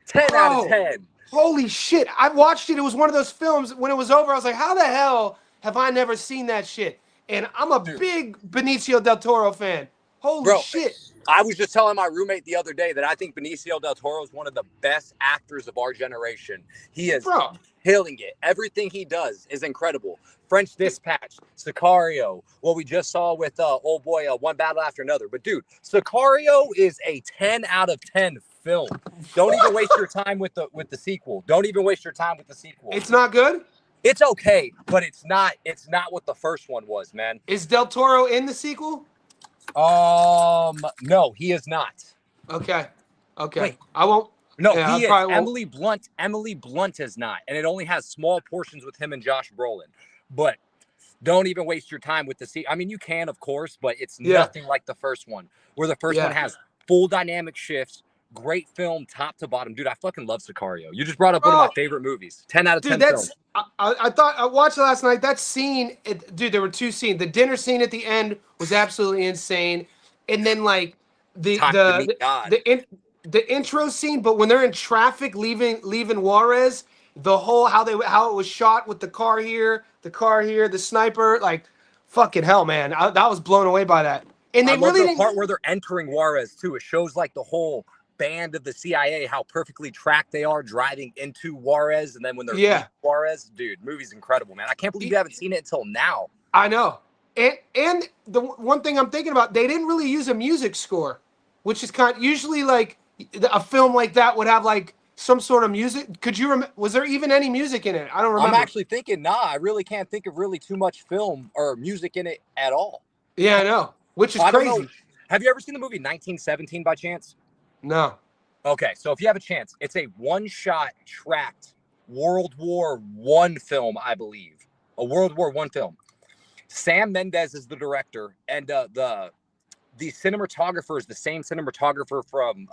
10 out of 10. Holy shit. I watched it. It was one of those films. When it was over, I was like, how the hell have I never seen that shit? And I'm a Dude, big Benicio del Toro fan. Holy bro, shit. I was just telling my roommate the other day that I think Benicio del Toro is one of the best actors of our generation. He is Bro. killing it. Everything he does is incredible. French Dispatch, Sicario, what we just saw with old boy, One Battle After Another. But dude, Sicario is a 10 out of 10 film. Don't even waste your time with the sequel. Don't even waste your time with the sequel. It's not good? It's okay, but it's not what the first one was, man. Is Del Toro in the sequel? No, he is not. Okay. Wait. I won't. No, Yeah, he I is. probably won't. Emily Blunt is not, and it only has small portions with him and Josh Brolin. But don't even waste your time with the I mean, you can, of course, but it's nothing like the first one, where the first one has full dynamic shifts. Great film, top to bottom, dude. I fucking love Sicario. You just brought up one of my favorite movies. 10 out of 10 films. I thought I watched it last night. That scene, dude, there were two scenes. The dinner scene at the end was absolutely insane, and then like the intro scene. But when they're in traffic leaving Juarez, the whole how it was shot with the car here, the sniper, like fucking hell, man. I was blown away by that. And they really didn't. Part where they're entering Juarez too. It shows like the whole band of the CIA, how perfectly tracked they are driving into Juarez, and then when they're leaving Juarez, dude, movie's incredible, man. I can't believe you haven't seen it until now. I know. And the one thing I'm thinking about, they didn't really use a music score, which is usually like a film like that would have like some sort of music. Could you remember? Was there even any music in it? I don't remember. I'm actually thinking, I really can't think of really too much film or music in it at all. Yeah, I know. Which is crazy. Have you ever seen the movie 1917 by chance? No. Okay, so if you have a chance, it's a one-shot tracked World War I film, I believe. A World War I film. Sam Mendes is the director, and the cinematographer is the same cinematographer from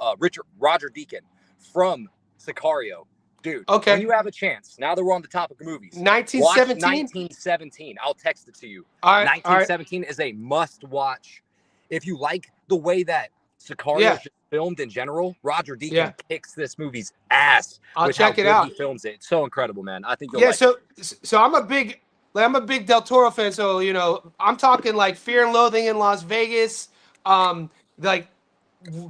Roger Deakins from Sicario. Dude, when you have a chance, now that we're on the topic of movies, 1917? Watch 1917. I'll text it to you. All right, 1917 is a must-watch. If you like the way that Sicario is filmed in general, Roger Deakins kicks this movie's ass. I'll check it out. He films it. It's so incredible, man. I think you'll like it. So I'm a big Del Toro fan. So I'm talking like Fear and Loathing in Las Vegas. Like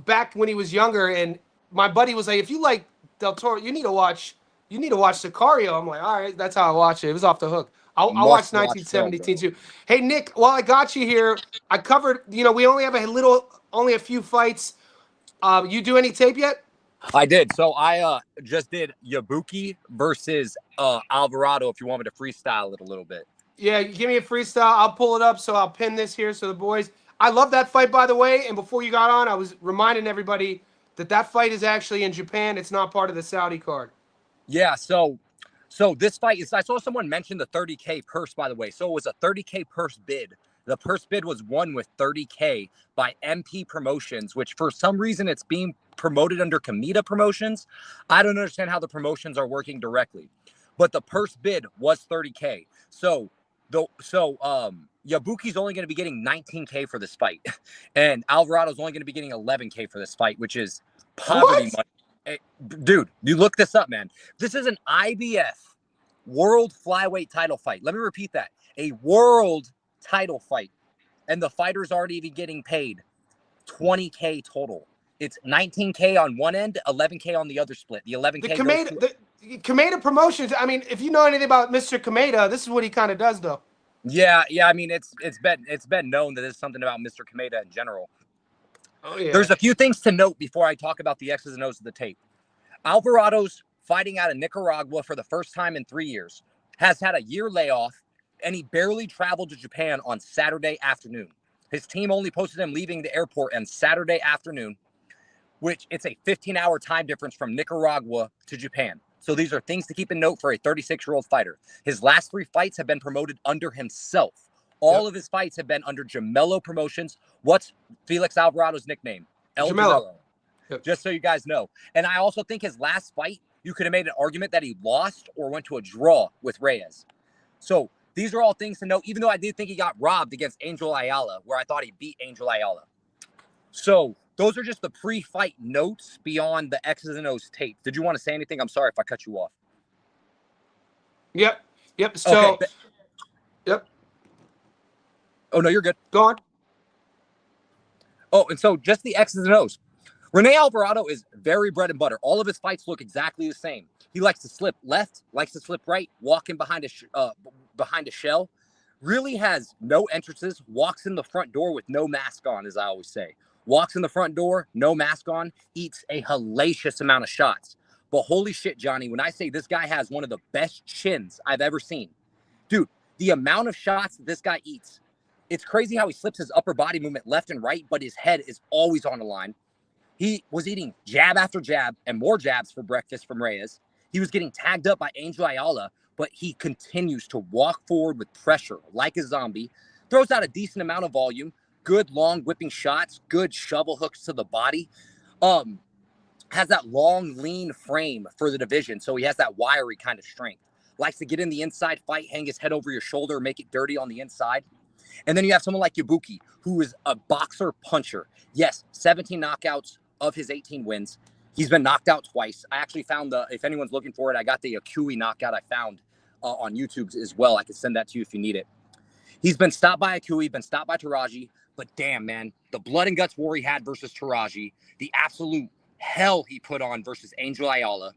back when he was younger, and my buddy was like, if you like Del Toro, you need to watch Sicario. I'm like, all right, that's how I watch it. It was off the hook. I'll watch 1917 too. Hey Nick, while I got you here, I covered. We only have only a few fights. You do any tape yet? I did. So I just did Yabuki versus Alvarado. If you want me to freestyle it a little bit. Yeah, give me a freestyle. I'll pull it up. So I'll pin this here. So the boys. I love that fight, by the way. And before you got on, I was reminding everybody that fight is actually in Japan. It's not part of the Saudi card. Yeah. So this fight is. I saw someone mention the 30K purse, by the way. So it was a 30K purse bid. The purse bid was won with 30K by MP Promotions, which for some reason it's being promoted under Kamita Promotions. I don't understand how the promotions are working directly, but the purse bid was 30K. So Yabuki's only going to be getting 19K for this fight, and Alvarado's only going to be getting 11K for this fight, which is poverty money. Hey, dude, you look this up, man. This is an IBF World Flyweight title fight. Let me repeat that: a world title fight, and the fighter's already even getting paid 20K total. It's 19K on one end, 11K on the other split. The 11K. The Kameda Promotions. I mean, if you know anything about Mr. Kameda, this is what he kind of does, though. Yeah. I mean, it's been known that there's something about Mr. Kameda in general. Oh yeah. There's a few things to note before I talk about the X's and O's of the tape. Alvarado's fighting out of Nicaragua for the first time in 3 years. Has had a year layoff, and he barely traveled to Japan on Saturday afternoon. His team only posted him leaving the airport on Saturday afternoon, which it's a 15-hour time difference from Nicaragua to Japan. So these are things to keep in note for a 36-year-old fighter. His last 3 fights have been promoted under himself. All of his fights have been under Jamello Promotions. What's Felix Alvarado's nickname? El Jamello. Yep. Just so you guys know. And I also think his last fight, you could have made an argument that he lost or went to a draw with Reyes. So these are all things to know, even though I did think he got robbed against Angel Ayala, where I thought he beat Angel Ayala. So those are just the pre-fight notes beyond the X's and O's tape. Did you want to say anything? I'm sorry if I cut you off. Yep. Yep. Okay. So, yep. Oh, no, you're good. Go on. Oh, and so just the X's and O's. Rene Alvarado is very bread and butter. All of his fights look exactly the same. He likes to slip left, likes to slip right, walking behind a shell. Really has no entrances, walks in the front door with no mask on, as I always say. Walks in the front door, no mask on, eats a hellacious amount of shots. But holy shit, Johnny, when I say this guy has one of the best chins I've ever seen, dude, the amount of shots that this guy eats, it's crazy how he slips his upper body movement left and right, but his head is always on the line. He was eating jab after jab and more jabs for breakfast from Reyes. He was getting tagged up by Angel Ayala, but he continues to walk forward with pressure like a zombie, throws out a decent amount of volume, good long whipping shots, good shovel hooks to the body. Has that long, lean frame for the division, so he has that wiry kind of strength. Likes to get in the inside fight, hang his head over your shoulder, make it dirty on the inside. And then you have someone like Ibuki, who is a boxer puncher. Yes, 17 knockouts of his 18 wins. He's been knocked out twice. I actually found if anyone's looking for it, I got the Akui knockout I found on YouTube as well. I can send that to you if you need it. He's been stopped by Akui, been stopped by Taraji, but damn, man, the blood and guts war he had versus Taraji, the absolute hell he put on versus Angel Ayala.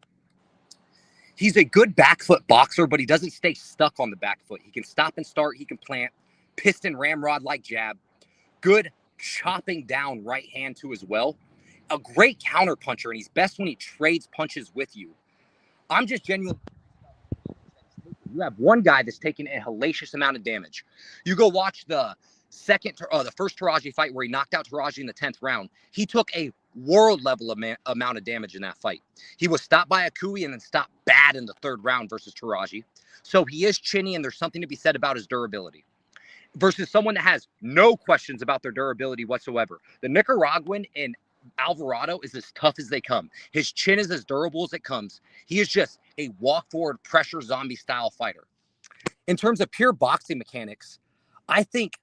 He's a good back foot boxer, but he doesn't stay stuck on the back foot. He can stop and start. He can plant. Piston ramrod like jab. Good chopping down right hand too as well. A great counter puncher, and he's best when he trades punches with you. I'm just genuinely. You have one guy that's taking a hellacious amount of damage. You go watch the first Taraji fight where he knocked out Taraji in the 10th round. He took a world level amount of damage in that fight. He was stopped by Akui and then stopped bad in the 3rd round versus Taraji. So he is chinny, and there's something to be said about his durability. Versus someone that has no questions about their durability whatsoever. The Nicaraguan in Alvarado is as tough as they come. His chin is as durable as it comes. He is just a walk forward pressure zombie style fighter. In terms of pure boxing mechanics, I think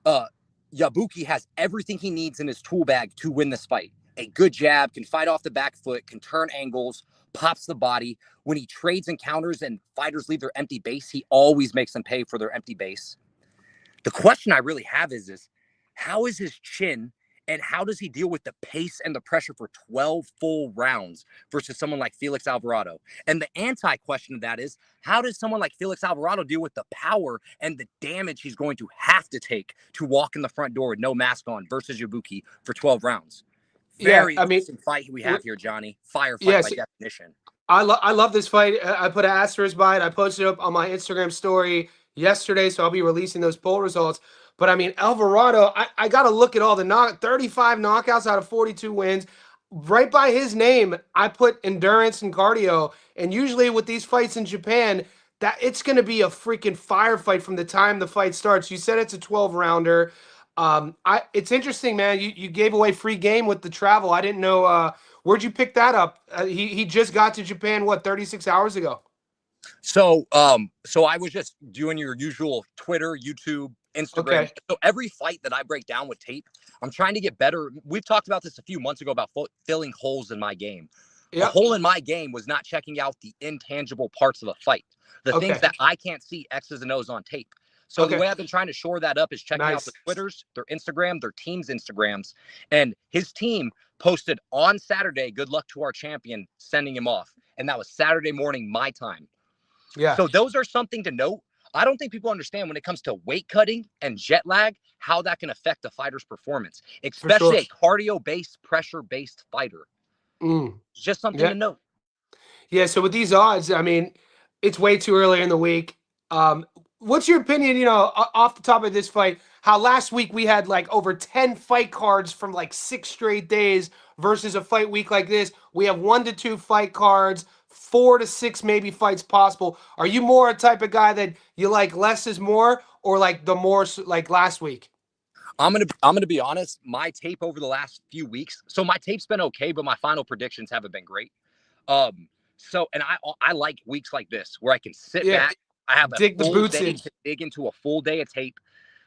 Yabuki has everything he needs in his tool bag to win this fight. A good jab, can fight off the back foot, can turn angles, pops the body. When he trades and counters and fighters leave their empty base, he always makes them pay for their empty base. The question I really have is how is his chin and how does he deal with the pace and the pressure for 12 full rounds versus someone like Felix Alvarado? And the anti-question of that is, how does someone like Felix Alvarado deal with the power and the damage he's going to have to take to walk in the front door with no mask on versus Yabuki for 12 rounds? Very interesting fight we have here, Johnny. Firefight by definition. I love this fight. I put an asterisk by it. I posted it up on my Instagram story yesterday, so I'll be releasing those poll results. But I mean, Alvarado, I got to look at all the 35 knockouts out of 42 wins. Right by his name, I put endurance and cardio. And usually with these fights in Japan, that it's going to be a freaking firefight from the time the fight starts. You said it's a 12-rounder. It's interesting, man. You gave away free game with the travel. I didn't know. Where'd you pick that up? He just got to Japan, 36 hours ago? So I was just doing your usual Twitter, YouTube, Instagram. Okay. So every fight that I break down with tape, I'm trying to get better. We've talked about this a few months ago about filling holes in my game. Yep. The hole in my game was not checking out the intangible parts of the fight, the things that I can't see X's and O's on tape. So the way I've been trying to shore that up is checking out the Twitters, their Instagram, their team's Instagrams. And his team posted on Saturday, good luck to our champion, sending him off. And that was Saturday morning, my time. Yeah. So those are something to note. I don't think people understand when it comes to weight cutting and jet lag, how that can affect a fighter's performance, especially a cardio-based, pressure-based fighter. Just something to note. Yeah, so with these odds, I mean, it's way too early in the week. What's your opinion, off the top of this fight, how last week we had like over 10 fight cards from like 6 straight days versus a fight week like this? We have 1 to 2 fight cards, 4 to 6 maybe fights possible. Are you more a type of guy that you like less is more, or like the more like last week? I'm gonna be honest. My tape over the last few weeks, so my tape's been okay, but my final predictions haven't been great. So I like weeks like this where I can sit back. I have a full day to dig into a full day of tape.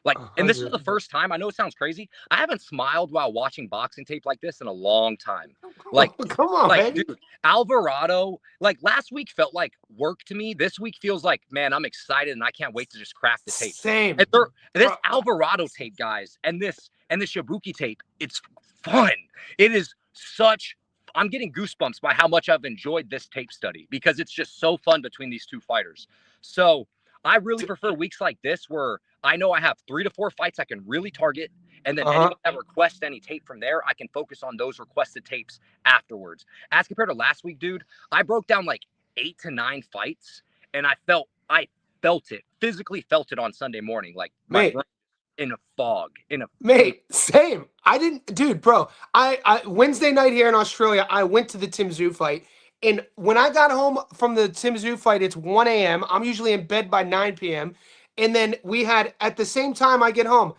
Like, and this is the 100. first time, I know it sounds crazy, I haven't smiled while watching boxing tape like this in a long time. Like, Come on, baby. dude, Alvarado, like last week felt like work to me. This week feels like, man, I'm excited and I can't wait to just crack the tape. Same. And this Alvarado tape, guys, and this Shibuki tape, it's fun. It is such. I'm getting goosebumps by how much I've enjoyed this tape study because it's just so fun between these two fighters. So I really prefer weeks like this where I know I have 3 to 4 fights I can really target. And then anyone that requests any tape from there, I can focus on those requested tapes afterwards. As compared to last week, dude, I broke down like 8 to 9 fights, and I felt it, physically felt it on Sunday morning. Like my brain in a fog. Same. I didn't, dude, bro. I Wednesday night here in Australia, I went to the Tim Tszyu fight. And when I got home from the Tim Tszyu fight, it's 1 a.m. I'm usually in bed by 9 p.m. And then we had, at the same time I get home,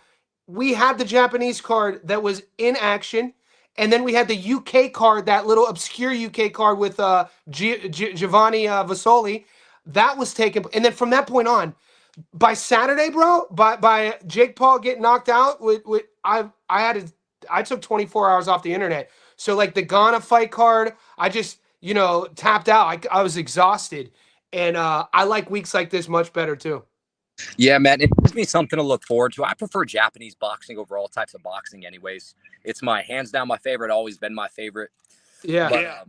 we had the Japanese card that was in action. And then we had the UK card, that little obscure UK card with Giovanni Vasoli. That was taken. And then from that point on, by Saturday, bro, by Jake Paul getting knocked out, I took 24 hours off the internet. So like the Ghana fight card, I just tapped out. I was exhausted, and I like weeks like this much better too. Yeah, man, it gives me something to look forward to. I prefer Japanese boxing over all types of boxing, anyways. It's my hands down my favorite. Always been my favorite. Yeah. But,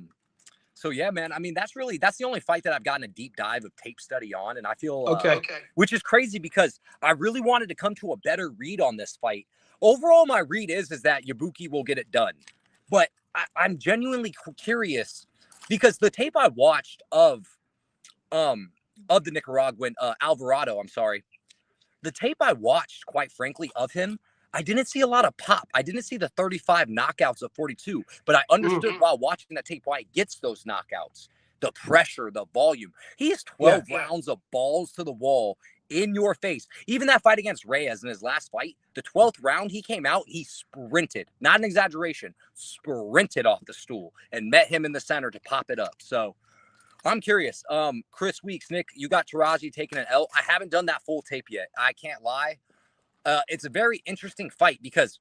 so yeah, man. I mean, that's the only fight that I've gotten a deep dive of tape study on, and I feel okay. Which is crazy because I really wanted to come to a better read on this fight. Overall, my read is that Yabuki will get it done, but I'm genuinely curious because the tape I watched of the Nicaraguan Alvarado, the tape I watched, quite frankly, of him, I didn't see a lot of pop. I didn't see the 35 knockouts of 42, but I understood while watching that tape why he gets those knockouts. The pressure, the volume. He has 12 rounds of balls to the wall in your face. Even that fight against Reyes in his last fight, the 12th round he came out, he sprinted. Not an exaggeration. Sprinted off the stool and met him in the center to pop it up. So I'm curious. Chris Weeks, Nick, you got Taraji taking an L. I haven't done that full tape yet. I can't lie. It's a very interesting fight because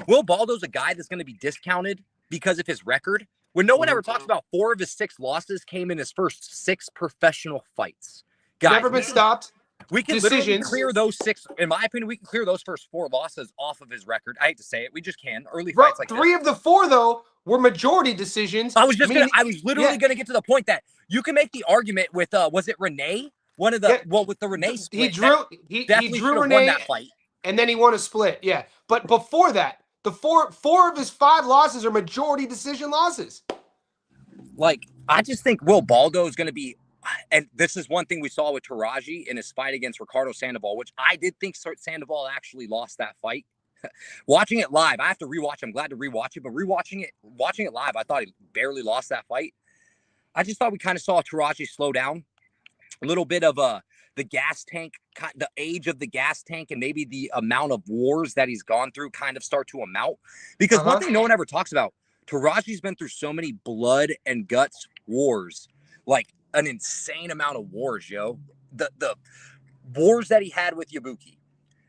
Will Baldo's a guy that's going to be discounted because of his record. When no one ever talks about 4 of his 6 losses came in his first 6 professional fights. Guys, never been stopped. We can literally clear those 6. In my opinion, we can clear those first 4 losses off of his record. I hate to say it. We just can. Early fights like 3 of the 4, though, were majority decisions. I was literally going to get to the point that you can make the argument with, was it Renee? One of the, with the Renee split. He drew Renee, won that fight. And then he won a split, yeah. But before that, the four of his 5 losses are majority decision losses. Like, I just think Will Baldo is going to be, and this is one thing we saw with Taraji in his fight against Ricardo Sandoval, which I did think Sandoval actually lost that fight. Watching it live, I have to rewatch. I'm glad to rewatch it, but watching it live, I thought he barely lost that fight. I just thought we kind of saw Taraji slow down a little bit of the gas tank, the age of the gas tank, and maybe the amount of wars that he's gone through kind of start to amount. Because one thing no one ever talks about, Taraji's been through so many blood and guts wars, like an insane amount of wars, yo. The wars that he had with Yabuki,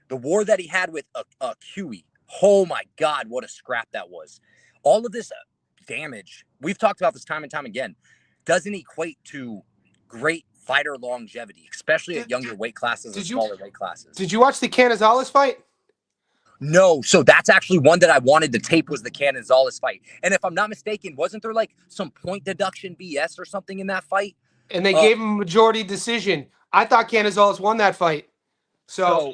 the war that he had with Kiwi. Oh my God, what a scrap that was. All of this damage, we've talked about this time and time again, doesn't equate to great fighter longevity, especially at younger weight classes and smaller weight classes. Did you watch the Canizales fight? No. So that's actually one that I wanted to tape, was the Canizales fight. And if I'm not mistaken, wasn't there like some point deduction BS or something in that fight? And they gave him a majority decision. I thought Canizales won that fight. So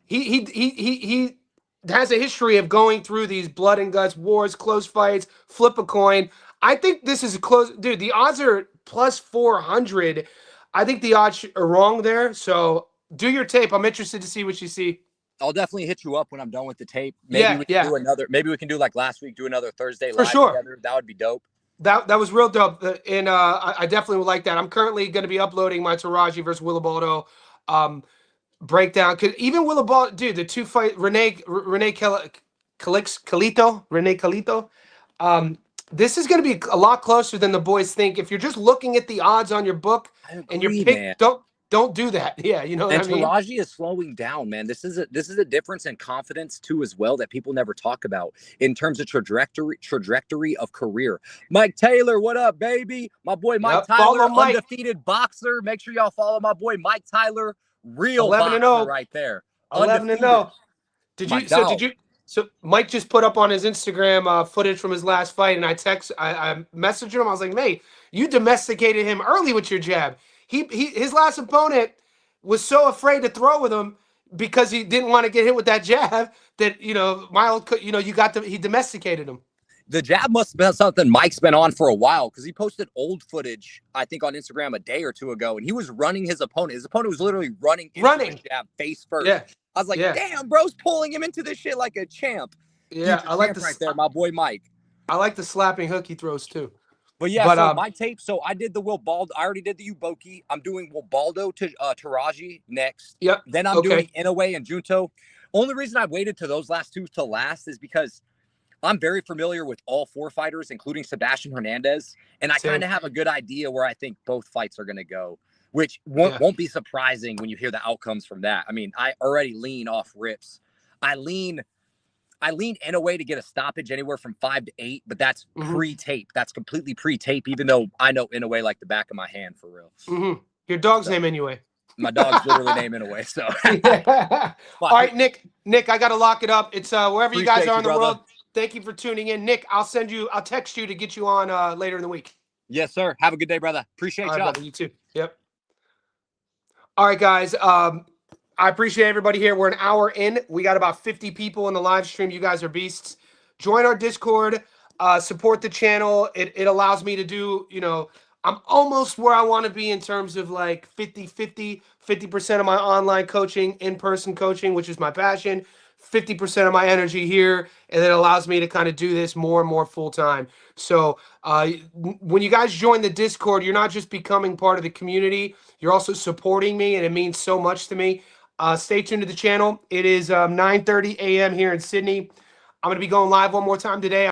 he has a history of going through these blood and guts wars, close fights, flip a coin. I think this is a close, dude. The odds are plus 400. I think the odds are wrong there. So do your tape. I'm interested to see what you see. I'll definitely hit you up when I'm done with the tape. Maybe we can do another. Maybe we can do like last week. Do another Thursday live together. That would be dope. That was real dope, and I definitely would like that. I'm currently going to be uploading my Taraji versus Willibaldo breakdown. Cause even Willibaldo, dude, the 2 fight Renee Calito. This is going to be a lot closer than the boys think. If you're just looking at the odds on your book and your pick, don't do that. Yeah, you know what And I mean? Taraji is slowing down, man. This is a difference in confidence too, as well, that people never talk about in terms of trajectory of career. Mike Taylor, what up, baby? My boy Mike Yep. Follow Tyler, Mike. undefeated boxer. Make sure y'all follow my boy Mike Tyler, real 11 and boxer 0. right there, 11 and undefeated. 0. Did My you? So did dog. you? So Mike just put up on his Instagram footage from his last fight, and I messaged him. I was like, "Mate, you domesticated him early with your jab. His last opponent was so afraid to throw with him because he didn't want to get hit with that jab that he domesticated him. The jab must have been something Mike's been on for a while, because he posted old footage, I think, on Instagram a day or two ago, and he was running his opponent. His opponent was literally running into his jab face first. Yeah, I was like, yeah, damn, bro's pulling him into this shit like a champ. yeah. Future champ right there, my boy Mike. I like the slapping hook he throws too. But yeah, so my tape. So I did the Wilbaldo. I already did the Uboki. I'm doing Wilbaldo to Taraji next. Yep. Then I'm doing Inoue and Junto. Only reason I waited to those last two to last is because I'm very familiar with all four fighters, including Sebastian Hernandez, and I kind of have a good idea where I think both fights are going to go, which won't be surprising when you hear the outcomes from that. I mean, I already lean off rips. I lean Inoue to get a stoppage anywhere from 5 to 8, but that's pre-tape. That's completely pre-tape, even though I know Inoue like the back of my hand, for real. Your dog's name Inoue. My dog's literally name Inoue. So, all right, Nick, I got to lock it up. It's wherever you guys are in the world. Thank you for tuning in, Nick. I'll text you to get you on later in the week. Yes, sir. Have a good day, brother. Appreciate y'all. Brother, you too. Yep. All right, guys. I appreciate everybody here. We're an hour in. We got about 50 people in the live stream. You guys are beasts. Join our Discord. Support the channel. It allows me to do, I'm almost where I want to be in terms of like 50% of my online coaching, in-person coaching, which is my passion, 50% of my energy here, and it allows me to kind of do this more and more full-time. So when you guys join the Discord, you're not just becoming part of the community, you're also supporting me, and it means so much to me. Stay tuned to the channel. It is 9:30 a.m. here in Sydney. I'm going to be going live one more time today.